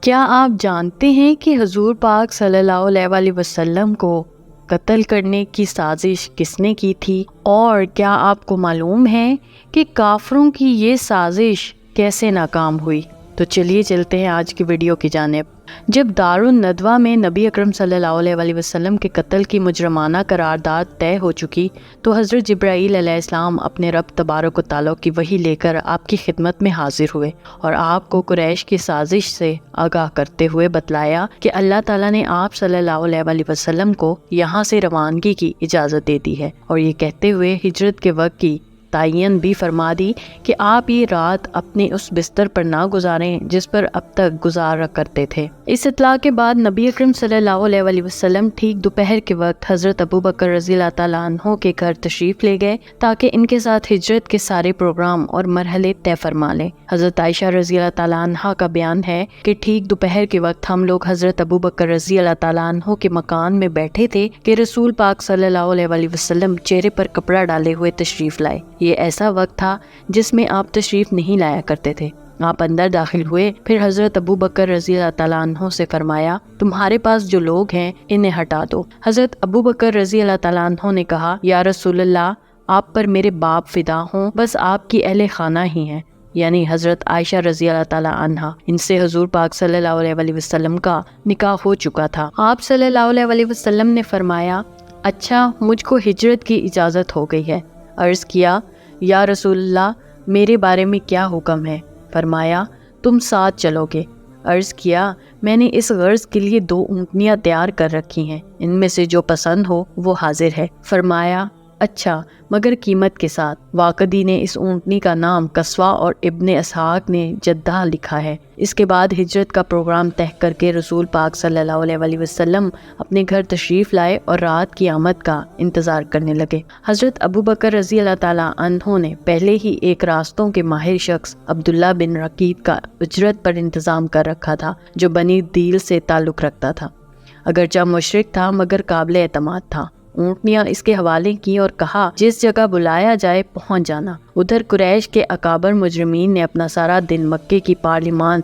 کیا آپ جانتے ہیں کہ حضور پاک صلی اللہ علیہ وسلم کو قتل کرنے کی سازش کس نے کی تھی؟ اور کیا آپ کو معلوم ہے کہ کافروں کی یہ سازش کیسے ناکام ہوئی؟ تو چلیے چلتے ہیں آج کی ویڈیو کی جانب۔ جب دارالندوہ میں نبی اکرم صلی اللہ علیہ وسلم کے قتل کی مجرمانہ قرارداد طے ہو چکی تو حضرت جبرائیل علیہ السلام اپنے رب تبارک و تعالیٰ کی وحی لے کر آپ کی خدمت میں حاضر ہوئے اور آپ کو قریش کی سازش سے آگاہ کرتے ہوئے بتلایا کہ اللہ تعالیٰ نے آپ صلی اللہ علیہ وسلم کو یہاں سے روانگی کی اجازت دے دی ہے، اور یہ کہتے ہوئے ہجرت کے وقت کی تعین بھی فرما دی کہ آپ یہ رات اپنے اس بستر پر نہ گزاریں جس پر اب تک گزارا کرتے تھے۔ اس اطلاع کے بعد نبی اکرم صلی اللہ علیہ وسلم ٹھیک دوپہر کے وقت حضرت ابوبکر رضی اللہ تعالیٰ عنہ کے گھر تشریف لے گئے تاکہ ان کے ساتھ ہجرت کے سارے پروگرام اور مرحلے طے فرما لیں۔ حضرت عائشہ رضی اللہ تعالیٰ عنہ کا بیان ہے کہ ٹھیک دوپہر کے وقت ہم لوگ حضرت ابوبکر رضی اللہ تعالیٰ عنہ کے مکان میں بیٹھے تھے کہ رسول پاک صلی اللہ علیہ وسلم چہرے پر کپڑا ڈالے ہوئے تشریف لائے۔ یہ ایسا وقت تھا جس میں آپ تشریف نہیں لایا کرتے تھے۔ آپ اندر داخل ہوئے، پھر حضرت ابوبکر رضی اللہ تعالیٰ عنہ سے فرمایا، تمہارے پاس جو لوگ ہیں انہیں ہٹا دو۔ حضرت ابوبکر رضی اللہ تعالیٰ عنہ نے کہا، یا رسول اللہ، آپ پر میرے باپ فدا ہوں، بس آپ کی اہل خانہ ہی ہیں، یعنی حضرت عائشہ رضی اللہ تعالیٰ عنہ۔ ان سے حضور پاک صلی اللہ علیہ وسلم کا نکاح ہو چکا تھا۔ آپ صلی اللہ علیہ وسلم نے فرمایا، اچھا، مجھ کو ہجرت کی اجازت ہو گئی ہے۔ عرض کیا، یا رسول اللہ، میرے بارے میں کیا حکم ہے؟ فرمایا، تم ساتھ چلو گے۔ عرض کیا، میں نے اس غرض کے لیے 2 اونٹنیاں تیار کر رکھی ہیں، ان میں سے جو پسند ہو وہ حاضر ہے۔ فرمایا، اچھا، مگر قیمت کے ساتھ۔ واقدی نے اس اونٹنی کا نام قصوہ اور ابن اسحاق نے جدہ لکھا ہے۔ اس کے بعد ہجرت کا پروگرام طے کر کے رسول پاک صلی اللہ علیہ وسلم اپنے گھر تشریف لائے اور رات کی آمد کا انتظار کرنے لگے۔ حضرت ابوبکر رضی اللہ تعالیٰ عنہ نے پہلے ہی ایک راستوں کے ماہر شخص عبداللہ بن رقیق کا اجرت پر انتظام کر رکھا تھا، جو بنی دیل سے تعلق رکھتا تھا۔ اگرچہ مشرک تھا مگر قابل اعتماد تھا۔ اونٹنیاں اس کے حوالے کی اور کہا، جس جگہ بلایا جائے پہنچ جانا۔ ادھر قریش کے اکابر مجرمین نے اپنا سارا دن مکے کی پارلیمان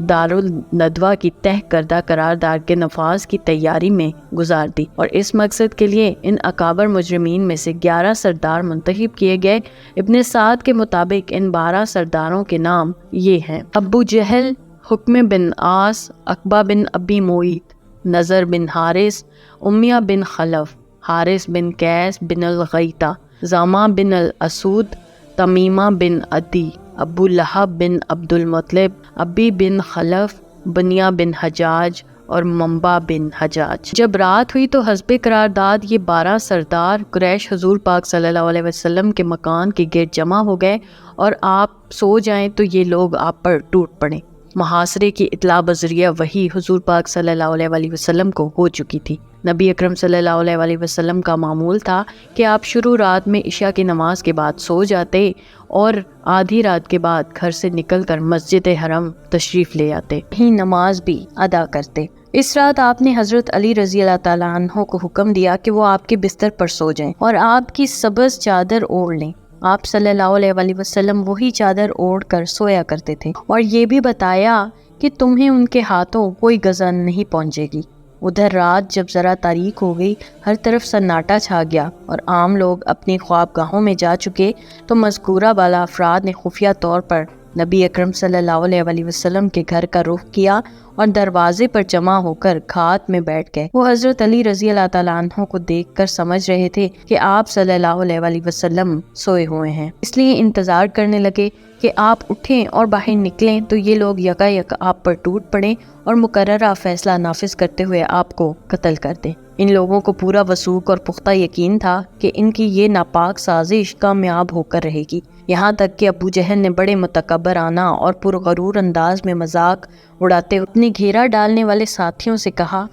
دارالندوہ کی طے کردہ قرارداد کے نفاذ کی تیاری میں گزار دی، اور اس مقصد کے لیے ان اکابر مجرمین میں سے 11 سردار منتخب کیے گئے۔ ابن سعد کے مطابق ان 12 سرداروں کے نام یہ ہیں: ابو جہل، حکم بن عاص، عقبہ بن ابی معیط، نضر بن حارث، امیہ بن خلف، حارث بن قیس بن الغیطہ، زامہ بن الاسود، تمیمہ بن عدی، ابو لہب بن عبد المطلب، ابی بن خلف، بنیہ بن حجاج اور منبع بن حجاج۔ جب رات ہوئی تو حسب قرارداد یہ 12 سردار قریش حضور پاک صلی اللہ علیہ وسلم کے مکان کے گرد جمع ہو گئے، اور آپ سو جائیں تو یہ لوگ آپ پر ٹوٹ پڑیں۔ محاصرے کی اطلاع بذریعہ وحی حضور پاک صلی اللہ علیہ وسلم کو ہو چکی تھی۔ نبی اکرم صلی اللہ علیہ وسلم کا معمول تھا کہ آپ شروع رات میں عشاء کی نماز کے بعد سو جاتے اور آدھی رات کے بعد گھر سے نکل کر مسجد حرم تشریف لے آتے، ہی نماز بھی ادا کرتے۔ اس رات آپ نے حضرت علی رضی اللہ تعالیٰ عنہ کو حکم دیا کہ وہ آپ کے بستر پر سو جائیں اور آپ کی سبز چادر اوڑھ لیں۔ آپ صلی اللہ علیہ وسلم وہی چادر اوڑھ کر سویا کرتے تھے، اور یہ بھی بتایا کہ تمہیں ان کے ہاتھوں کوئی غذا نہیں پہنچے گی۔ ادھر رات جب ذرا تاریک ہو گئی، ہر طرف سناٹا چھا گیا اور عام لوگ اپنی خوابگاہوں میں جا چکے، تو مذکورہ بالا افراد نے خفیہ طور پر نبی اکرم صلی اللہ علیہ وسلم کے گھر کا رخ کیا اور دروازے پر جمع ہو کر کھات میں بیٹھ گئے۔ وہ حضرت علی رضی اللہ تعالیٰ عنہ کو دیکھ کر سمجھ رہے تھے کہ آپ صلی اللہ علیہ وسلم سوئے ہوئے ہیں، اس لیے انتظار کرنے لگے کہ آپ اٹھیں اور باہر نکلیں تو یہ لوگ یکا یک آپ پر ٹوٹ پڑیں اور مقررہ فیصلہ نافذ کرتے ہوئے آپ کو قتل کر دیں۔ ان لوگوں کو پورا وثوق اور پختہ یقین تھا کہ ان کی یہ ناپاک سازش کامیاب ہو کر رہے گی، یہاں تک کہ ابو جہل نے بڑے متکبرانہ اور پرغرور انداز میں مذاق اڑاتے اپنے گھیرا ڈالنے والے ساتھیوں سے کہا،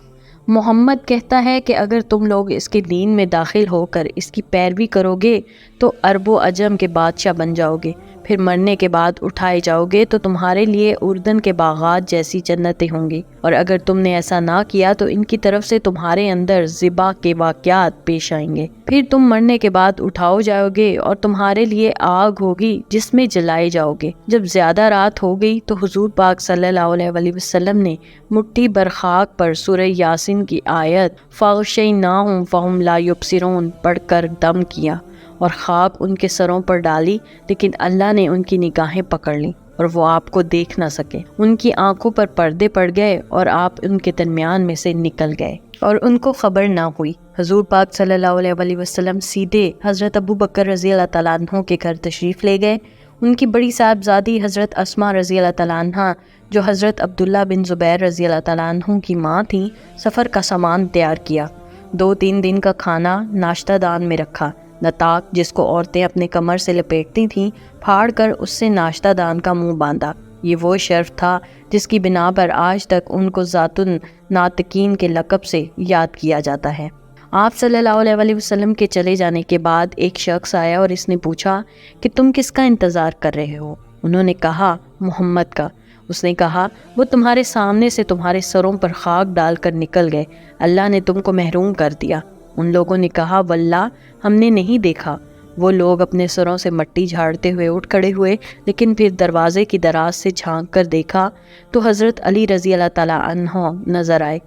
محمد کہتا ہے کہ اگر تم لوگ اس کے دین میں داخل ہو کر اس کی پیروی کرو گے تو عرب و عجم کے بادشاہ بن جاؤ گے، پھر مرنے کے بعد اٹھائے جاؤ گے تو تمہارے لیے اردن کے باغات جیسی جنتیں ہوں گی، اور اگر تم نے ایسا نہ کیا تو ان کی طرف سے تمہارے اندر ذبح کے واقعات پیش آئیں گے۔ پھر تم مرنے کے بعد اٹھاؤ جاؤ گے اور تمہارے لیے آگ ہوگی جس میں جلائے جاؤ گے۔ جب زیادہ رات ہو گئی تو حضور پاک صلی اللہ علیہ وسلم نے مٹھی بر خاک پر سورہ یاسین کی آیت فَغْشَيْنَاهُمْ فَهُمْ لَا يُبْصِرُونَ پڑھ کر دم کیا اور خاک ان کے سروں پر ڈالی، لیکن اللہ نے ان کی نگاہیں پکڑ لیں اور وہ آپ کو دیکھ نہ سکے۔ ان کی آنکھوں پر پردے پڑ گئے اور آپ ان کے درمیان میں سے نکل گئے اور ان کو خبر نہ ہوئی۔ حضور پاک صلی اللہ علیہ وسلم سیدھے حضرت ابو بکر رضی اللہ تعالیٰ عنہ کے گھر تشریف لے گئے۔ ان کی بڑی صاحبزادی حضرت اسماء رضی اللہ تعالیٰ عنہ، جو حضرت عبداللہ بن زبیر رضی اللہ تعالیٰ عنہ کی ماں تھیں، سفر کا سامان تیار کیا، 2-3 دن کا کھانا ناشتہ دان میں رکھا، نطاق جس کو عورتیں اپنے کمر سے لپیٹتی تھیں پھاڑ کر اس سے ناشتہ دان کا منہ باندھا۔ یہ وہ شرف تھا جس کی بنا پر آج تک ان کو ذات الناطقین کے لقب سے یاد کیا جاتا ہے۔ آپ صلی اللہ علیہ وسلم کے چلے جانے کے بعد ایک شخص آیا اور اس نے پوچھا کہ تم کس کا انتظار کر رہے ہو؟ انہوں نے کہا محمد کا۔ اس نے کہا وہ تمہارے سامنے سے تمہارے سروں پر خاک ڈال کر نکل گئے، اللہ نے تم کو محروم کر دیا۔ ان لوگوں نے کہا واللہ ہم نے نہیں دیکھا۔ وہ لوگ اپنے سروں سے مٹی جھاڑتے ہوئے اٹھ کھڑے ہوئے، لیکن پھر دروازے کی دراز سے جھانک کر دیکھا تو حضرت علی رضی اللہ تعالیٰ عنہ نظر آئے۔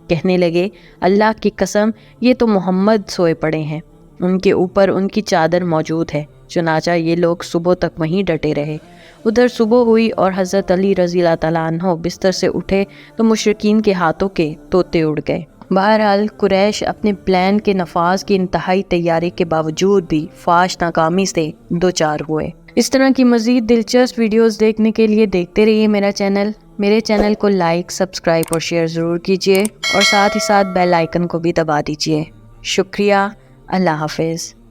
کہنے لگے اللہ کی قسم یہ تو محمد سوئے پڑے ہیں، ان کے اوپر ان کی چادر موجود ہے۔ چنانچہ یہ لوگ صبح تک وہیں ڈٹے رہے۔ ادھر صبح ہوئی اور حضرت علی رضی اللہ تعالیٰ عنہ بستر سے اٹھے تو مشرکین کے ہاتھوں کے طوطے اڑ گئے۔ بہرحال قریش اپنے پلان کے نفاذ کی انتہائی تیاری کے باوجود بھی فاش ناکامی سے دوچار ہوئے۔ اس طرح کی مزید دلچسپ ویڈیوز دیکھنے کے لیے دیکھتے رہیے میرے چینل کو لائک، سبسکرائب اور شیئر ضرور کیجیے، اور ساتھ ہی ساتھ بیل آئیکن کو بھی دبا دیجیے۔ شکریہ، اللہ حافظ۔